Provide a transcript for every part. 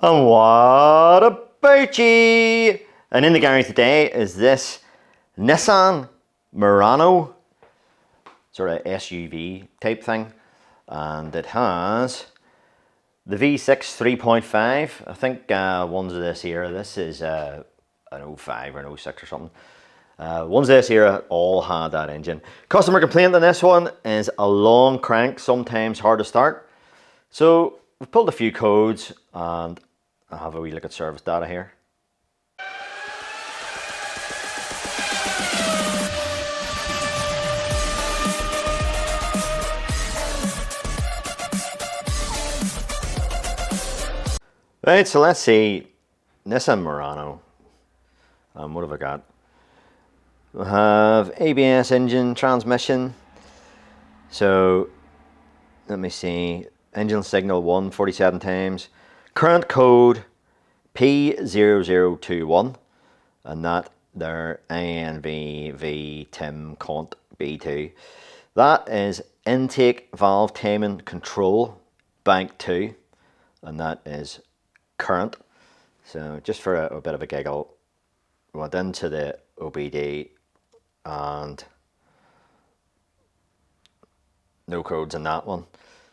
And what about you? And in the garage today is this Nissan Murano, sort of SUV type thing, and it has the V6 3.5. I think ones of this era, this is an 05 or an 06 or something. Ones of this era all had that engine. Customer complaint on this one is a long crank, sometimes hard to start. So we've pulled a few codes and I'll have a wee look at service data here. Right, so let's see, Nissan Murano. What have I got? We have ABS engine transmission. So let me see, engine signal 147 times. Current code P0021, and that there INVV Tim Cont B2. That is intake valve timing control bank 2, and that is current. So just for a bit of a giggle, went into the OBD and no codes in that one.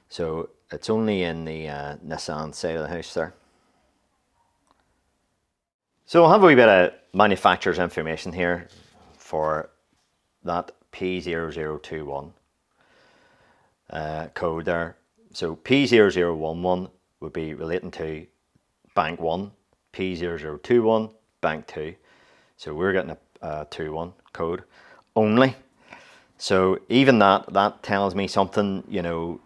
So it's only in the Nissan side of the house there. So we'll have a wee bit of manufacturer's information here for that P0021 code there. So P0011 would be relating to bank 1, P0021 bank 2. So we're getting a 2-1 code only. So even that tells me something, you know,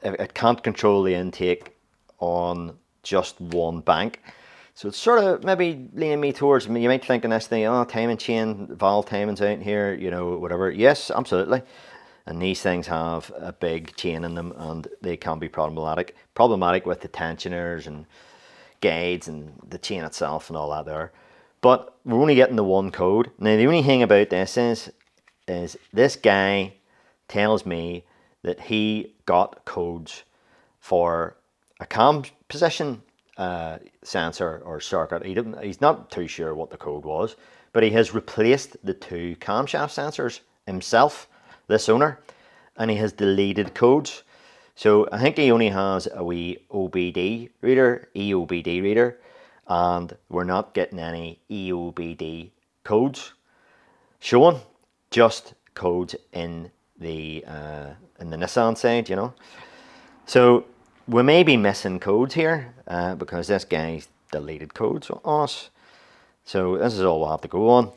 it can't control the intake on just one bank. So it's sort of maybe leaning me towards, you might think in this thing, oh, timing chain, valve timing's out here, you know, whatever. Yes, absolutely. And these things have a big chain in them and they can be problematic. Problematic with the tensioners and guides and the chain itself and all that there. But we're only getting the one code. Now the only thing about this is this guy tells me that he got codes for a cam position sensor or circuit. He's not too sure what the code was, but he has replaced the two camshaft sensors himself, this owner, and he has deleted codes. So I think he only has a wee OBD reader, EOBD reader, and we're not getting any EOBD codes showing, just codes in the Nissan side, you know. So we may be missing codes here because this guy's deleted codes on us. So this is all we'll have to go on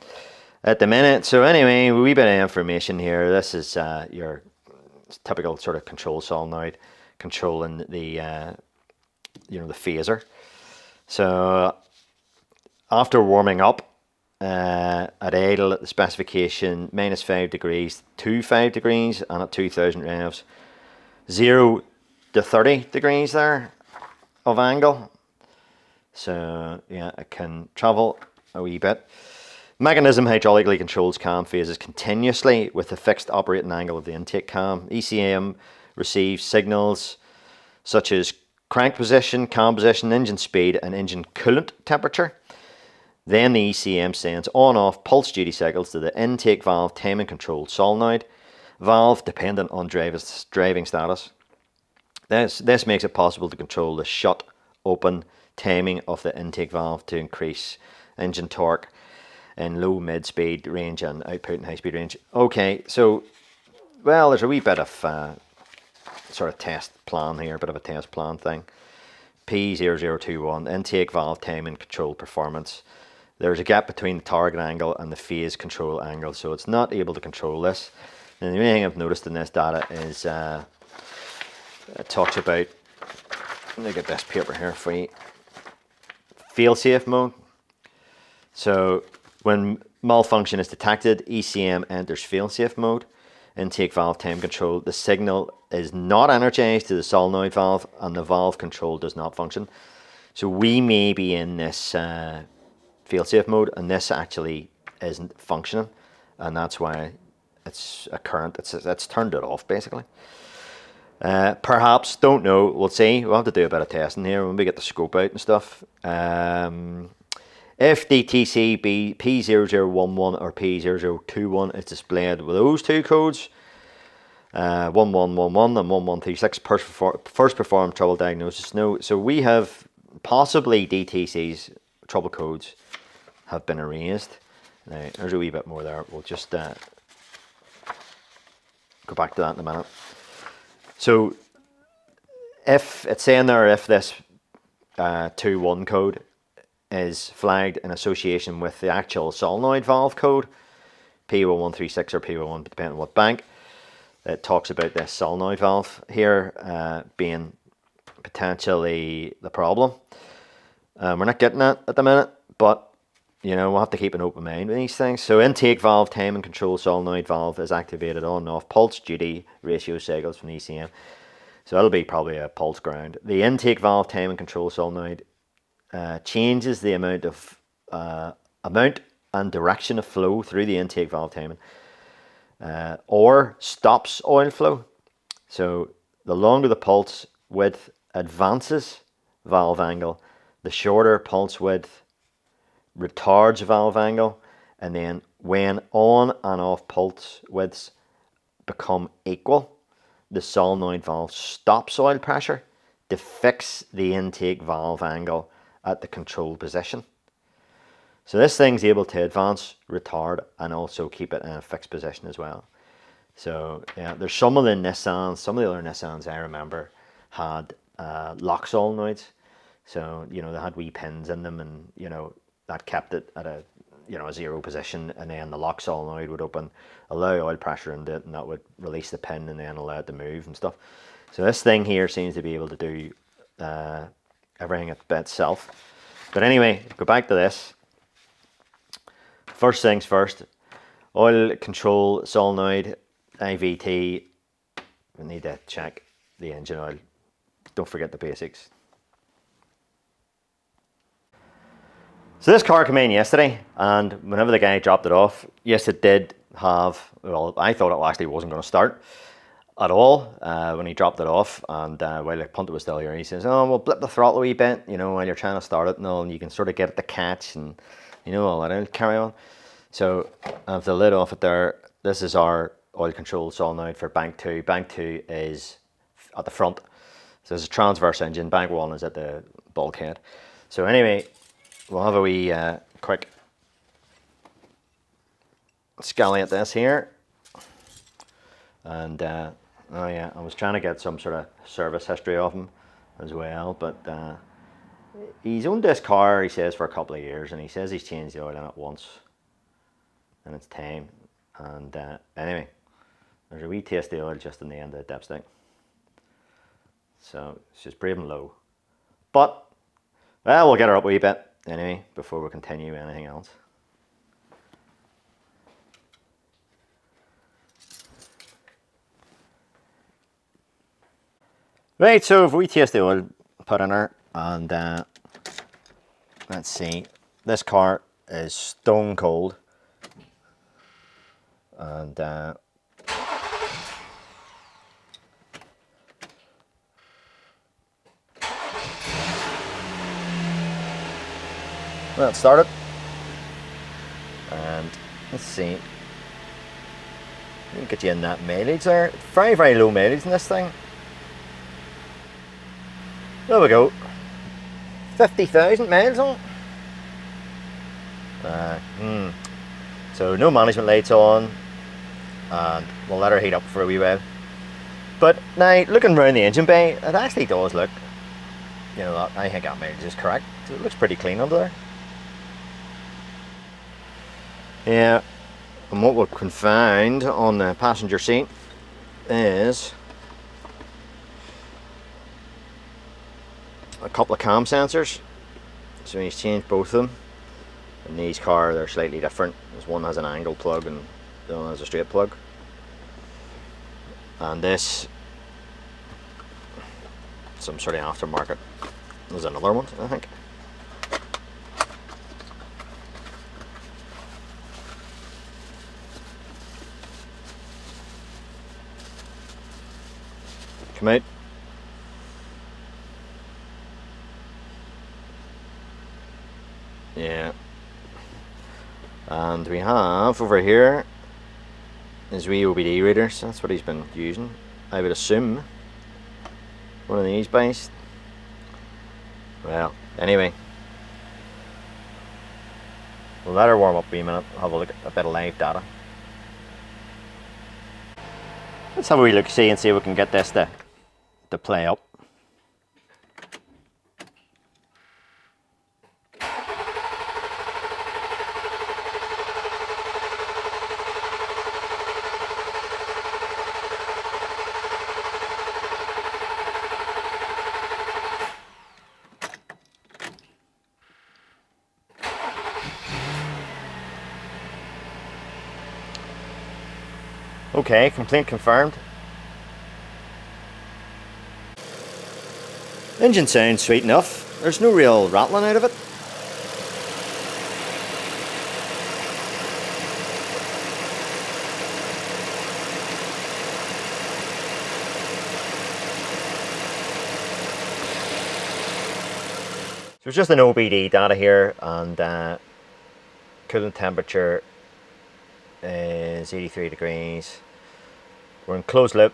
at the minute. So anyway, a wee bit of information here. This is your typical sort of control solenoid controlling the you know, the phaser. So after warming up at idle at the specification -5 degrees to 5 degrees, and at 2000 revs 0 to 30 degrees there of angle. So yeah, it can travel a wee bit. Mechanism hydraulically controls cam phases continuously with a fixed operating angle of the intake cam. ECM receives signals such as crank position, cam position, engine speed, and engine coolant temperature. Then the ECM sends on-off pulse duty cycles to the intake valve timing control solenoid valve dependent on driving status. This makes it possible to control the shut open timing of the intake valve to increase engine torque in low mid speed range and output in high speed range. Okay, so well, there's a wee bit of sort of test plan here, a bit of a test plan thing. P0021 intake valve timing control performance. There's a gap between the target angle and the phase control angle, so it's not able to control this. And the only thing I've noticed in this data is it talks about, let me get this paper here for you, fail-safe mode. So when malfunction is detected, ECM enters fail-safe mode. Intake valve time control, the signal is not energized to the solenoid valve and the valve control does not function. So we may be in this fail-safe mode and this actually isn't functioning, and that's why it's a current, it's turned it off basically. Perhaps, don't know, we'll see. We'll have to do a bit of testing here when we get the scope out and stuff. If DTC P0011 or P0021 is displayed with those two codes, 1111 and 1136, first perform trouble diagnosis. No, so we have possibly DTC's trouble codes have been erased. Now, there's a wee bit more there. We'll just go back to that in a minute. So if it's saying there, if this 21 code is flagged in association with the actual solenoid valve code, P1136 or P11, depending on what bank, it talks about this solenoid valve here being potentially the problem. We're not getting that at the minute, but you know, we'll have to keep an open mind with these things. So intake valve timing control solenoid valve is activated on and off pulse duty ratio cycles from the ECM. So that'll be probably a pulse ground. The intake valve timing control solenoid changes the amount and direction of flow through the intake valve timing, or stops oil flow. So the longer the pulse width advances valve angle, the shorter pulse width retards valve angle, and then when on and off pulse widths become equal, the solenoid valve stops oil pressure to fix the intake valve angle at the control position. So this thing's able to advance, retard, and also keep it in a fixed position as well. So yeah, there's some of the Nissans, some of the other Nissans I remember had lock solenoids. So, you know, they had wee pins in them, and, you know, that kept it at a, you know, a zero position, and then the lock solenoid would open, allow oil pressure into it, and that would release the pin and then allow it to move and stuff. So this thing here seems to be able to do everything by itself. But anyway, go back to this. First things first, oil control solenoid, IVT, we need to check the engine oil. Don't forget the basics. So this car came in yesterday, and whenever the guy dropped it off, yes, it did have, well, I thought it actually wasn't going to start at all when he dropped it off, and while the punter was still here, he says, oh, we'll blip the throttle a wee bit, you know, while you're trying to start it and all, and you can sort of get it to catch, and, you know, all that, and carry on. So I have the lid off it there. This is our oil control solenoid for bank 2. Bank 2 is at the front. So there's a transverse engine. Bank 1 is at the bulkhead. So anyway, we'll have a wee quick scally at this here. And oh yeah, I was trying to get some sort of service history of him as well, but he's owned this car, he says, for a couple of years, and he says he's changed the oil in it once, and it's time. And anyway, there's a wee taste of oil just in the end of the dipstick, so it's just brave and low. But well, we'll get her up a wee bit anyway before we continue anything else. Right, so if we taste the oil put in her, and let's see, this car is stone cold, and well, it started, and let's see, let me get you in that mileage there. Very, very low mileage in this thing. There we go, 50,000 miles on it. So no management lights on, and we'll let her heat up for a wee while. But now, looking around the engine bay, it actually does look, you know, I think that mileage is correct. It looks pretty clean under there. Yeah, and what we can find on the passenger seat is a couple of cam sensors. So he's changed both of them. In these cars, they're slightly different. This one has an angle plug and the other one has a straight plug. And this, some sort of aftermarket. There's another one, I think. Come out. Yeah. And we have over here his wee OBD readers. That's what he's been using. I would assume one of these guys. Well, anyway, we'll let her warm up a minute. Have a look at a bit of live data. Let's have a wee look, see, and see if we can get this to play up. Okay, complaint confirmed. Engine sounds sweet enough. There's no real rattling out of it. So it's just an OBD data here, and coolant temperature is 83 degrees. We're in closed loop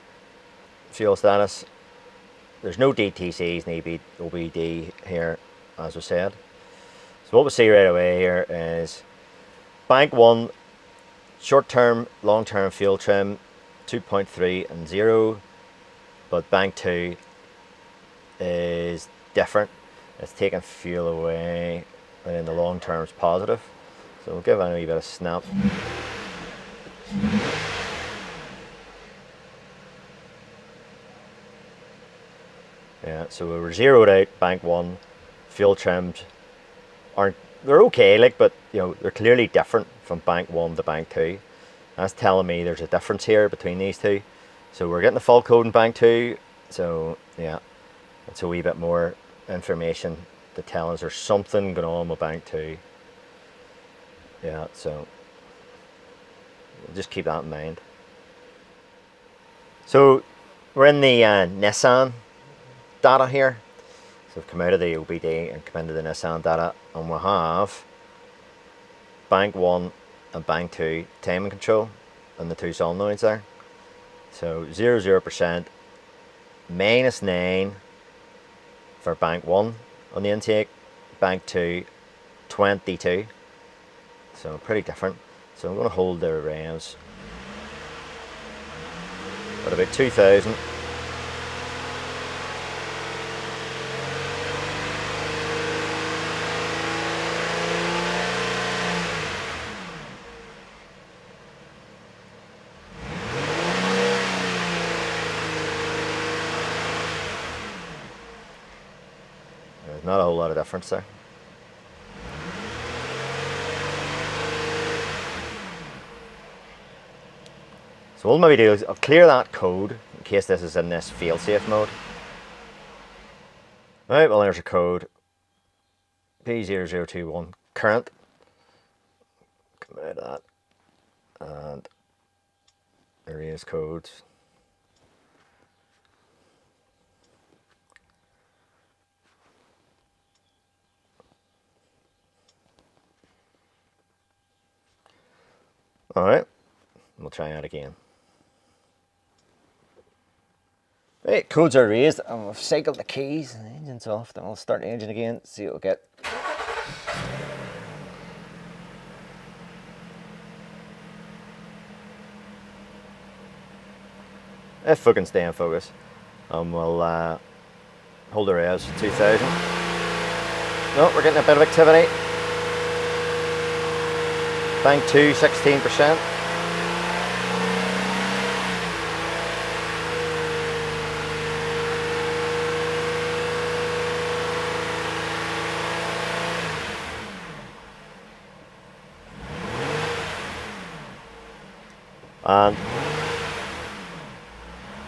fuel status. There's no DTCs in OBD here, as we said. So what we see right away here is bank 1, short-term, long-term fuel trim, 2.3 and 0, but bank 2 is different. It's taking fuel away, and in the long term it's positive. So we'll give it a wee bit of snap. Yeah, so we were zeroed out bank 1, fuel trims they're okay, like, but you know, they're clearly different from bank 1 to bank 2. That's telling me there's a difference here between these two. So we're getting the fault code in bank 2. So yeah, it's a wee bit more information to tell us there's something going on with bank 2. Yeah, so just keep that in mind. So we're in the Nissan data here. So we've come out of the OBD and come into the Nissan data, and we have bank 1 and bank 2 timing control and the two solenoids there. So 0% -9 for bank 1 on the intake, bank 2 22. So pretty different. So I'm going to hold the revs at about 2000. There's not a whole lot of difference there. So what we'll maybe do is I'll clear that code in case this is in this fail-safe mode. Right, well there's a code. P0021 current. Come out of that. And erase codes. Alright, we'll try that again. Right, codes are raised, and we've cycled the keys, and the engine's off. Then I'll start the engine again, see what we'll get. If we can stay in focus, and we'll hold the revs 2000. No, we're getting a bit of activity. Bank 2, 16%. And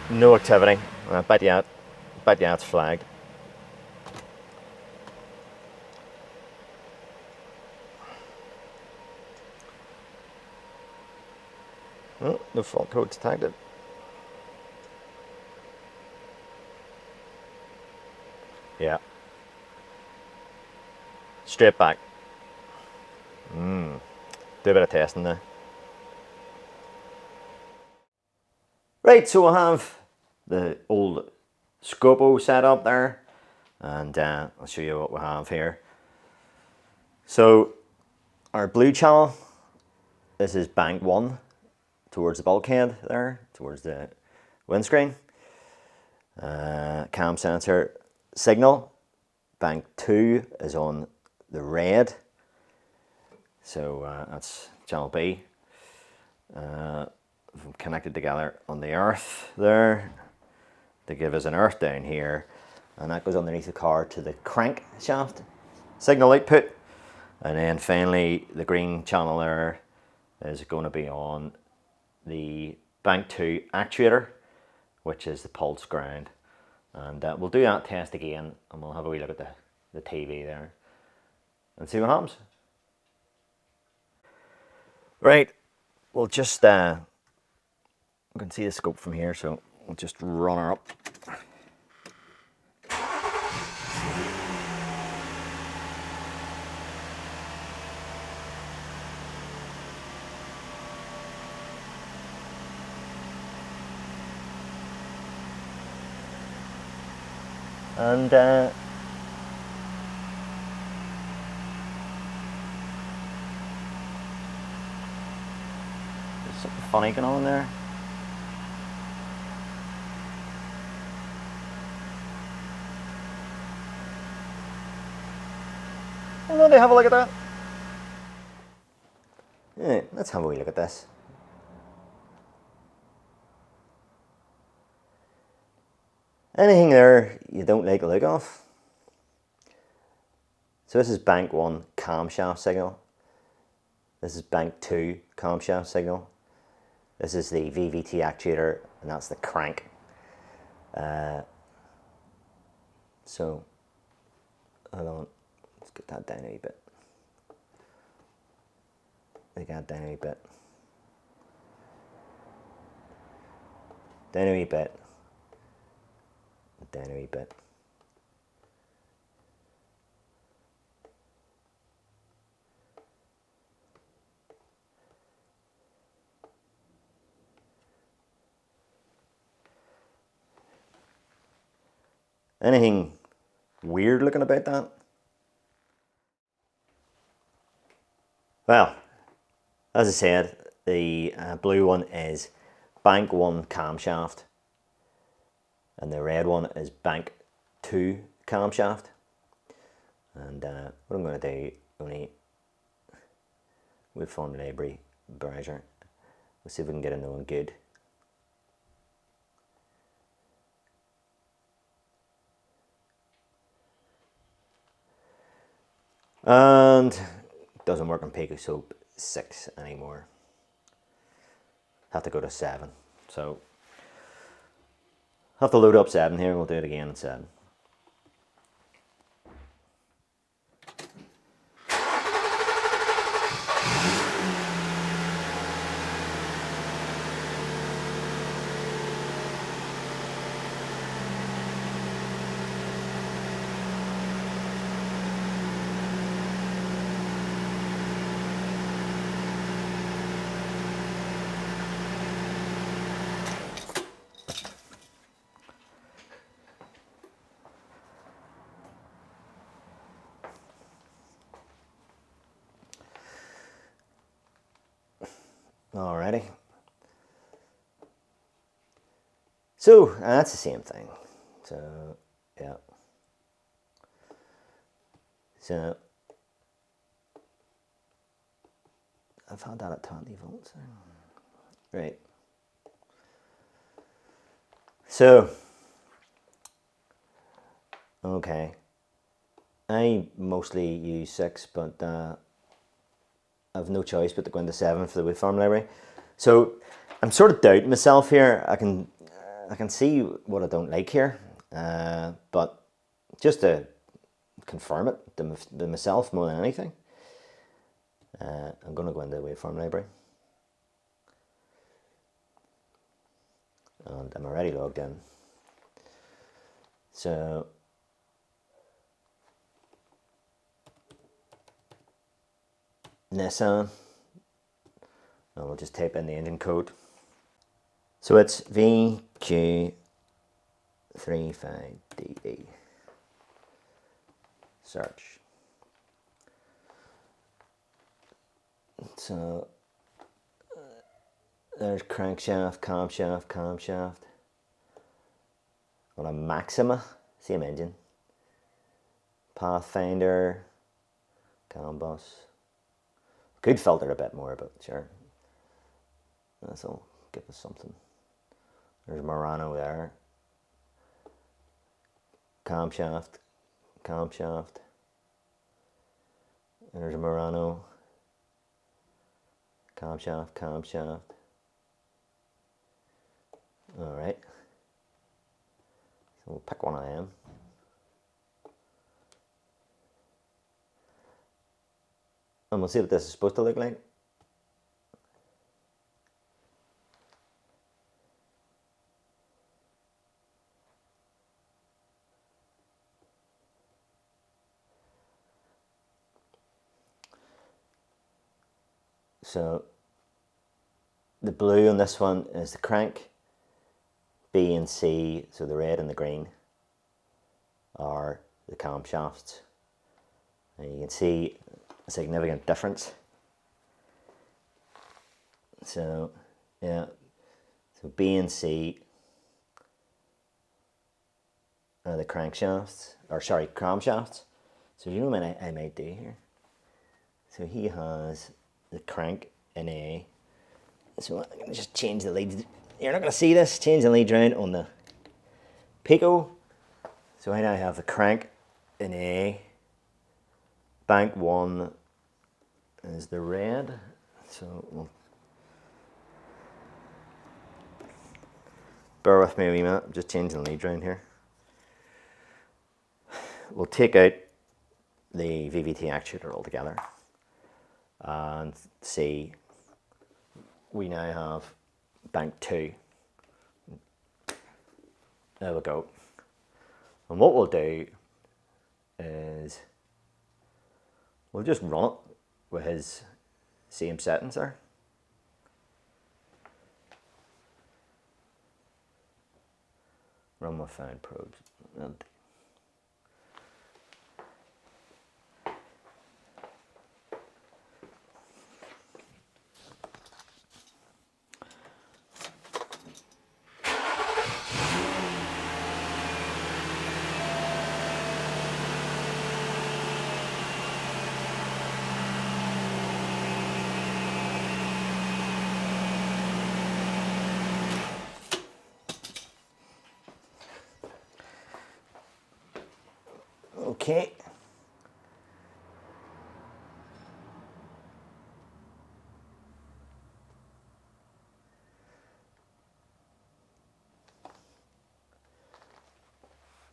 no activity. I bet you it's flagged. Oh, the fault code detected. straight back. Do a bit of testing now. Right, so we'll have the old Scopo set up there, and I'll show you what we have here. So our blue channel, this is bank 1 towards the bulkhead there, towards the windscreen. Cam sensor signal, bank 2 is on the red, so that's channel B. Connected together on the earth there to give us an earth down here, and that goes underneath the car to the crankshaft signal output. And then finally the green channel there is going to be on the bank 2 actuator, which is the pulse ground. And we'll do that test again, and we'll have a wee look at the TV there and see what happens. Right, we'll just you can see the scope from here, so we'll just run her up. And there's something funny going on there. Well, let me have a look at that. Yeah, let's have a wee look at this. Anything there you don't like the look of? So this is bank 1 camshaft signal. This is bank 2 camshaft signal. This is the VVT actuator, and that's the crank. So, hold on, let's get that down a wee bit. Get that down a wee bit. Down a wee bit. Down a wee bit. Anything weird looking about that? Well, as I said, the blue one is bank 1 camshaft, and the red one is bank 2 camshaft. And what I'm going to do, with Fond Library browser, let's see if we can get another one good. And it doesn't work on Picosoap 6 anymore. Have to go to 7. So have to load up 7 here. We'll do it again in 7. Alrighty. So that's the same thing. So yeah. So I've had that at 20 volts. Right. So okay. I mostly use 6, but I've no choice but to go into 7 for the waveform library. So I'm sort of doubting myself here. I can see what I don't like here, but just to confirm it to myself more than anything, I'm going to go into the waveform library, and I'm already logged in. So Nissan, and we'll just type in the engine code. So it's VQ35DE. Search. So there's crankshaft, camshaft. On a Maxima, same engine. Pathfinder, CAN bus. Could filter a bit more, but sure. This'll give us something. There's Murano there. Camshaft. There's a Murano. Camshaft. Alright. So we'll pick one of them. And we'll see what this is supposed to look like. So the blue on this one is the crank. B and C, so the red and the green, are the camshafts. And you can see a significant difference. So yeah, so B and C are the crankshafts, or sorry, camshafts. So you know what I might do here? So he has the crank in A. So I'm going to just change the leads. You're not going to see this. Change the leads around on the Pico. So I now have the crank in A. Bank 1 is the red. So we'll bear with me a wee minute. I'm just changing the leads around here. We'll take out the VVT actuator altogether and see we now have bank 2. There we go. And what we'll do is we'll just run it with his same settings there. Run with fine probes. Okay.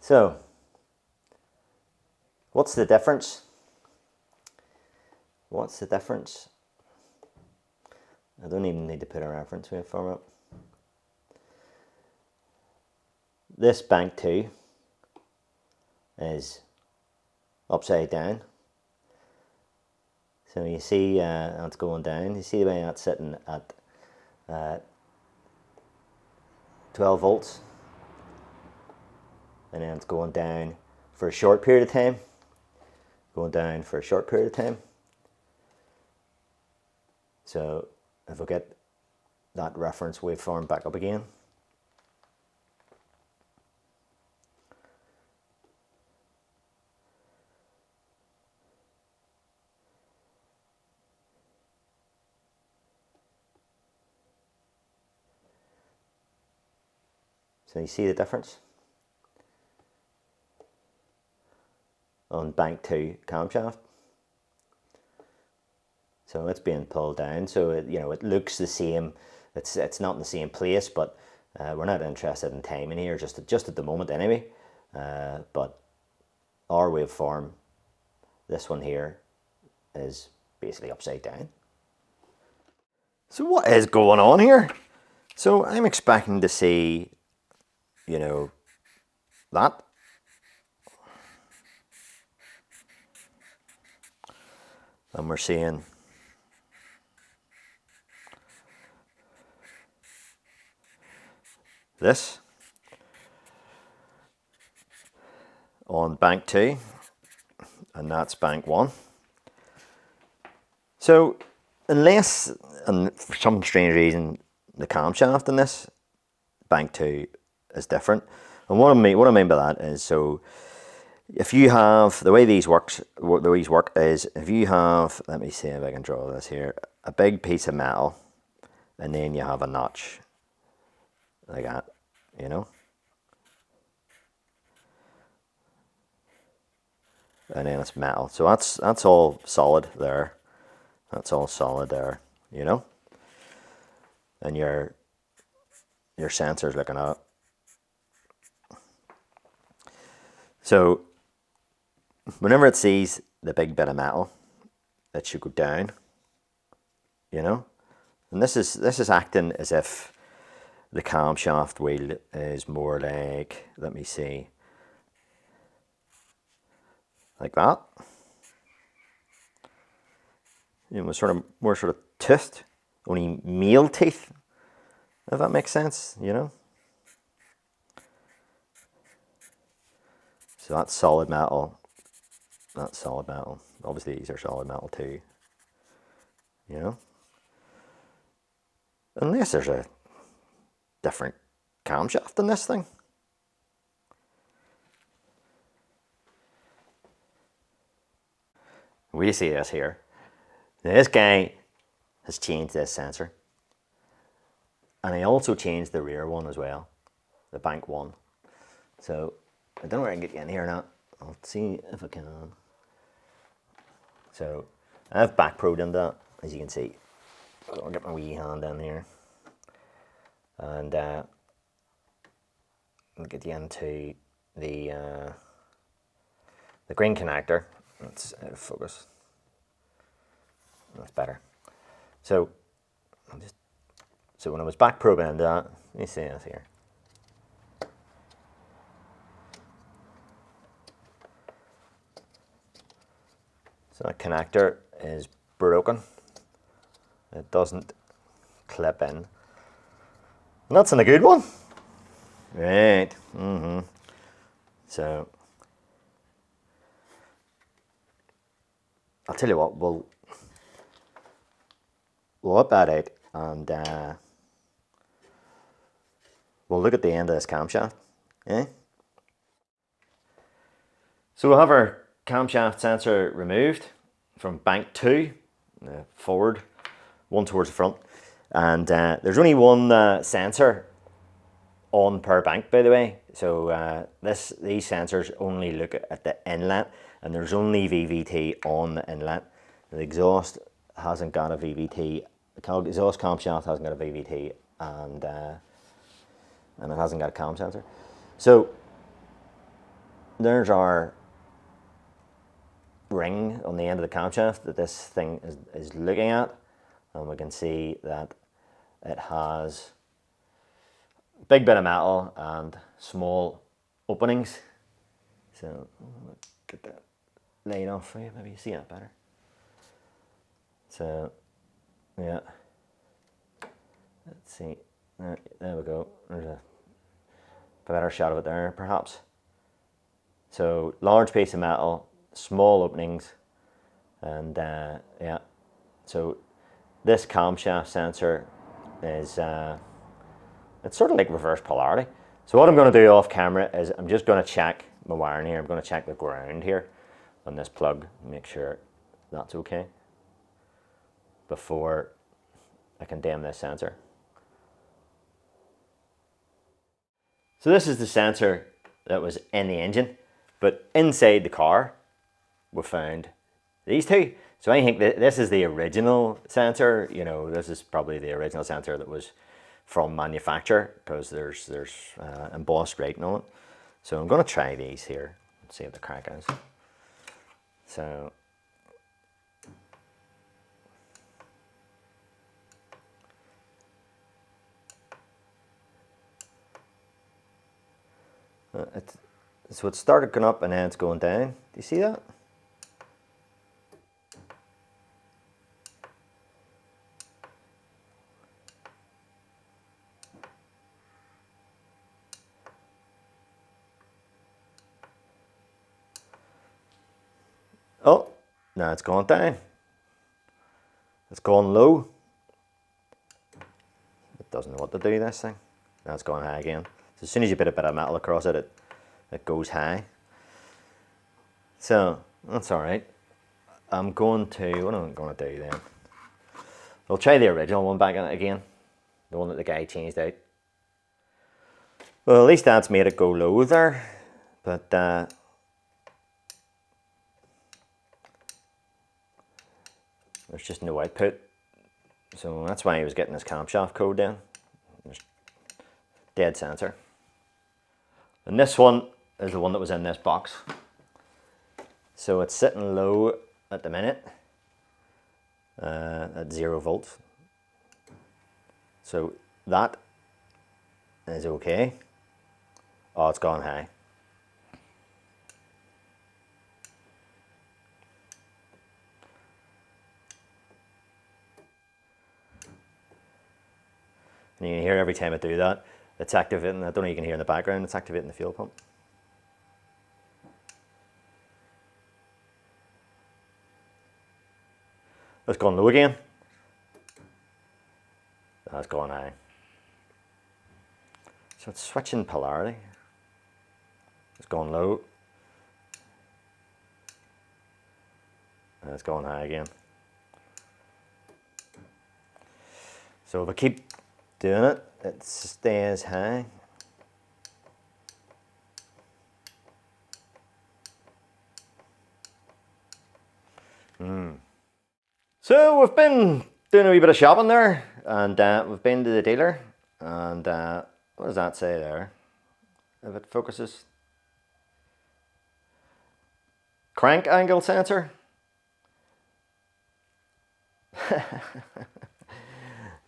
So, what's the difference? What's the difference? I don't even need to put a reference waveform up. This bank 2 is upside down. So you see it's going down. You see the way that's sitting at 12 volts. And then it's going down for a short period of time. Going down for a short period of time. So if we get that reference waveform back up again. So you see the difference on bank 2 camshaft. So it's being pulled down. So it looks the same. It's not in the same place, but we're not interested in timing here, just at the moment anyway. But our waveform, this one here, is basically upside down. So what is going on here? So I'm expecting to see, that. And we're seeing this on bank 2, and that's bank 1. So unless, and for some strange reason, the camshaft in this bank 2 is different. And what I mean by that is, so if you have, the way these work is, if you have, let me see if I can draw this here, a big piece of metal, and then you have a notch like that, you know, and then it's metal. So that's all solid there. That's all solid there, you know, and your sensor's looking at it. So whenever it sees the big bit of metal, it should go down, you know, and this is acting as if the camshaft wheel is more like, let me see, like that. You know, more sort of toothed, only male teeth, if that makes sense, you know. So that's solid metal. That's solid metal. Obviously these are solid metal too, you know. Unless there's a different camshaft in this thing. We see this here. Now this guy has changed this sensor. And he also changed the rear one as well, the bank 1. So I don't know where I can get you in here now. I'll see if I can. So I've back probed into that, as you can see. I'll get my wee hand in here. And I'll get you into the green connector. That's out of focus. That's better. So when I was back probing into that, let me see this here. So that connector is broken. It doesn't clip in. And that's in a good one. Right. So I'll tell you what, we'll whip that out and we'll look at the end of this camshaft. Eh? So we'll have our camshaft sensor removed from bank 2, forward, one towards the front. And there's only one sensor on per bank, by the way. So these sensors only look at the inlet, and there's only VVT on the inlet. The exhaust hasn't got a VVT. The exhaust camshaft hasn't got a VVT, and it hasn't got a cam sensor. So there's our ring on the end of the camshaft that this thing is looking at, and we can see that it has a big bit of metal and small openings. So I'll get that laid off for you, maybe you see that better. So yeah, let's see, there we go, there's a better shot of it there perhaps. So large piece of metal, small openings, and yeah, so this camshaft sensor is it's sort of like reverse polarity. So what I'm going to do off camera is I'm just going to check my wiring here. I'm going to check the ground here on this plug, make sure that's okay before I condemn this sensor. So this is the sensor that was in the engine, but inside the car we found these two. So I think that this is the original sensor. You know, this is probably the original sensor that was from manufacture, because there's embossed writing on it. So I'm going to try these here and see what the crack is. So so it started going up and then it's going down. Do you see that? Now it's gone down. It's gone low. It doesn't know what to do, this thing. Now it's gone high again. So as soon as you put a bit of metal across it, it goes high. So that's alright. I'm going to, what am I going to do then? I'll try the original one back in it again. The one that the guy changed out. Well, at least that's made it go low there. But there's just no output. So that's why he was getting his camshaft code then. There's dead sensor. And this one is the one that was in this box. So it's sitting low at the minute at 0 volts. So that is okay. Oh, it's gone high. And you can hear every time I do that, it's activating. I don't know if you can hear in the background, it's activating the fuel pump. It's gone low again. That's gone high. So it's switching polarity. It's gone low. And it's gone high again. So if I keep doing it, it stays high. So we've been doing a wee bit of shopping there, and we've been to the dealer, and what does that say there? If it focuses. Crank angle sensor.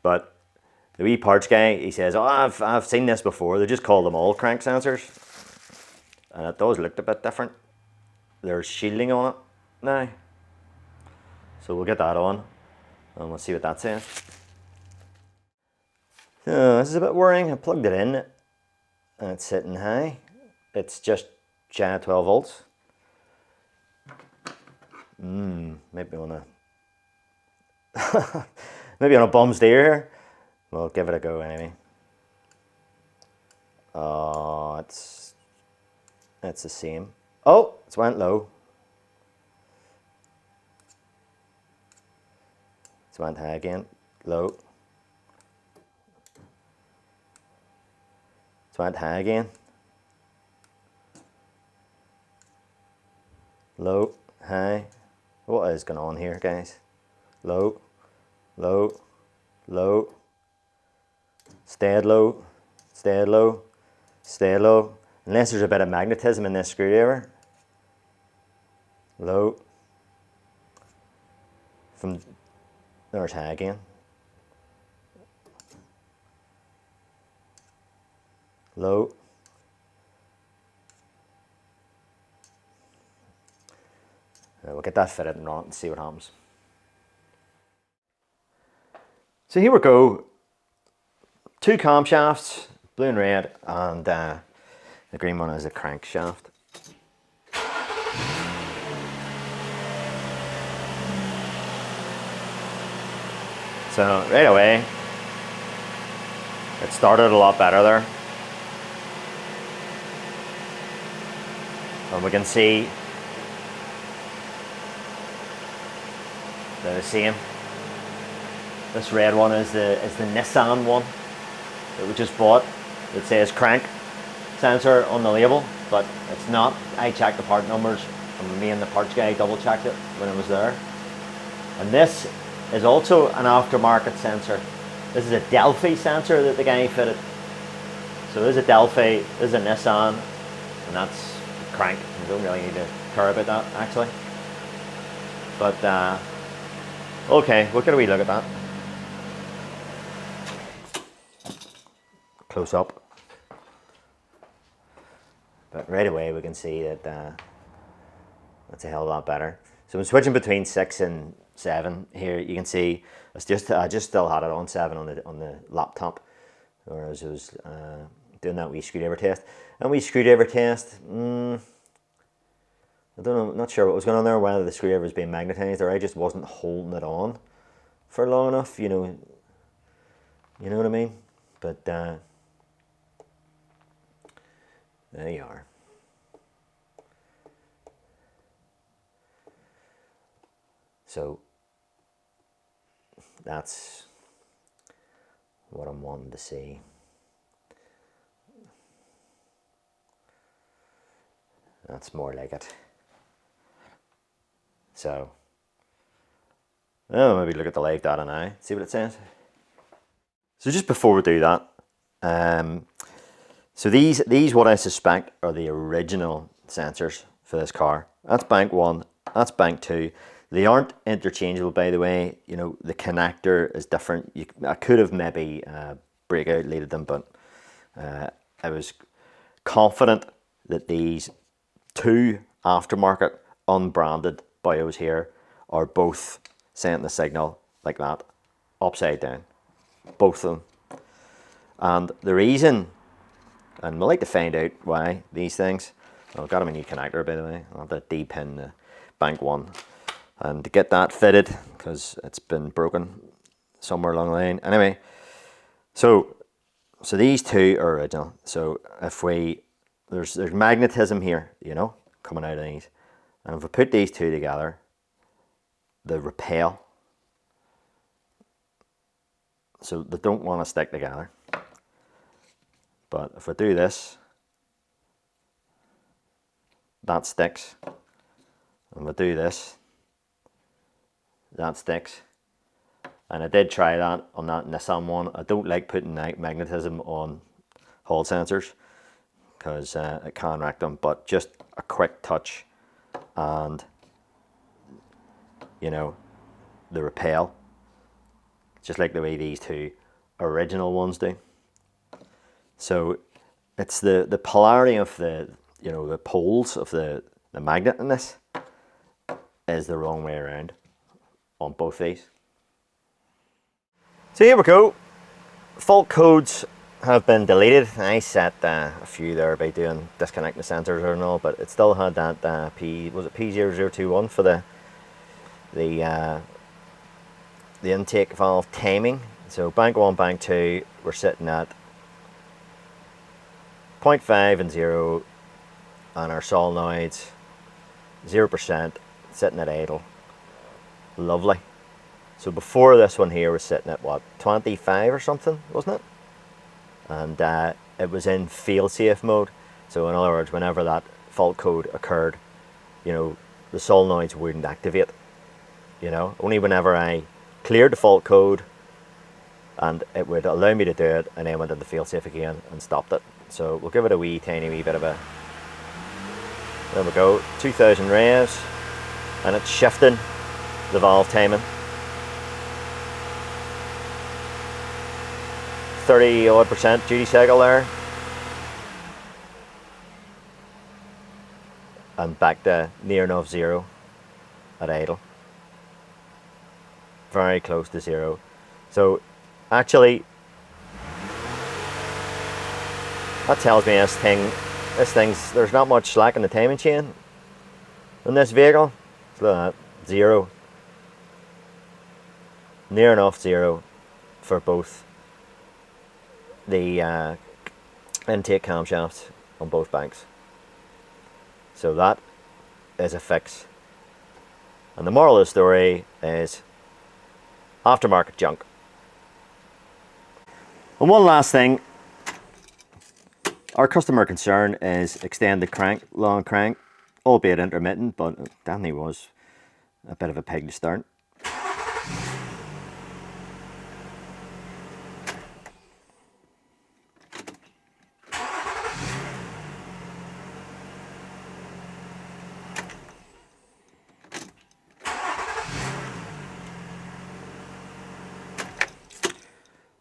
But the wee parts guy, he says, oh, I've seen this before. They just call them all crank sensors. And it does look a bit different. There's shielding on it now. So we'll get that on and we'll see what that says. So this is a bit worrying. I plugged it in and it's sitting high. It's just shy of 12 volts. Maybe on a maybe on a bum steer here. We'll give it a go anyway. Oh, it's the same. Oh, it's went low. It's went high again. Low. It's went high again. Low, high. What is going on here, guys? Low, low, low. Stayed low, stayed low, stay low. Unless there's a bit of magnetism in this screwdriver. Low. From there's high again. Low. We'll get that fitted and run it and see what happens. So here we go. 2 camshafts, blue and red, and the green one is a crankshaft. So right away, it started a lot better there. And we can see they're the same. This red one is the Nissan one that we just bought. It says crank sensor on the label, but it's not. I checked the part numbers, and me and the parts guy double checked it when it was there. And this is also an aftermarket sensor. This is a Delphi sensor that the guy fitted. So this is a Delphi, this is a Nissan, and that's crank. You don't really need to care about that actually. But okay, what can we look at that? Close up. But right away we can see that that's a hell of a lot better. So I'm switching between 6 and 7 here. You can see I just still had it on 7 on the laptop, whereas I was doing that wee screwdriver test. And wee screwdriver test, I don't know, not sure what was going on there, whether the screwdriver was being magnetised or I just wasn't holding it on for long enough, you know what I mean? But there you are. So that's what I'm wanting to see. That's more like it. So, maybe look at the live data now, see what it says. So just before we do that, so these what I suspect are the original sensors for this car. That's bank 1, that's bank 2. They aren't interchangeable, by the way. You know, the connector is different. I could have maybe breakout leaded them, but I was confident that these two aftermarket unbranded bios here are both sending the signal like that, upside down, both of them. And the reason, and we'd like to find out why these things, I've got them a new connector, by the way. I'll have to D-pin the bank 1 and to get that fitted because it's been broken somewhere along the line. Anyway, so these two are original. So if there's magnetism here, you know, coming out of these, and if we put these two together, they repel. So they don't want to stick together. But if I do this, that sticks. And if I do this, that sticks. And I did try that on that Nissan one. I don't like putting magnetism on hall sensors because it can wreck them, but just a quick touch and, you know, the repel, just like the way these two original ones do. So it's the polarity of the, you know, the poles of the magnet in this is the wrong way around on both these. So here we go. Fault codes have been deleted. I set a few there by doing disconnecting the sensors and all, but it still had that P0021 for the intake valve timing. So bank 1, bank 2, we're sitting at 0.5 and 0, and our solenoids 0%, sitting at idle. Lovely. So before this one here was sitting at what, 25 or something, wasn't it? And it was in fail-safe mode. So in other words, whenever that fault code occurred, you know, the solenoids wouldn't activate. You know, only whenever I cleared the fault code and it would allow me to do it, and then went into fail-safe again and stopped it. So we'll give it a tiny wee bit of a, there we go, 2000 revs, and it's shifting the valve timing. 30% duty cycle there, and back to near enough 0 at idle, very close to 0. So actually that tells me this thing's, there's not much slack in the timing chain in this vehicle. So look at that, 0, near enough 0 for both the intake camshafts on both banks. So that is a fix. And the moral of the story is aftermarket junk. And one last thing, our customer concern is extended crank, long crank, albeit intermittent, but it definitely was a bit of a pig to start.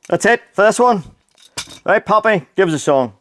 That's it for this one. Right, Poppy, give us a song.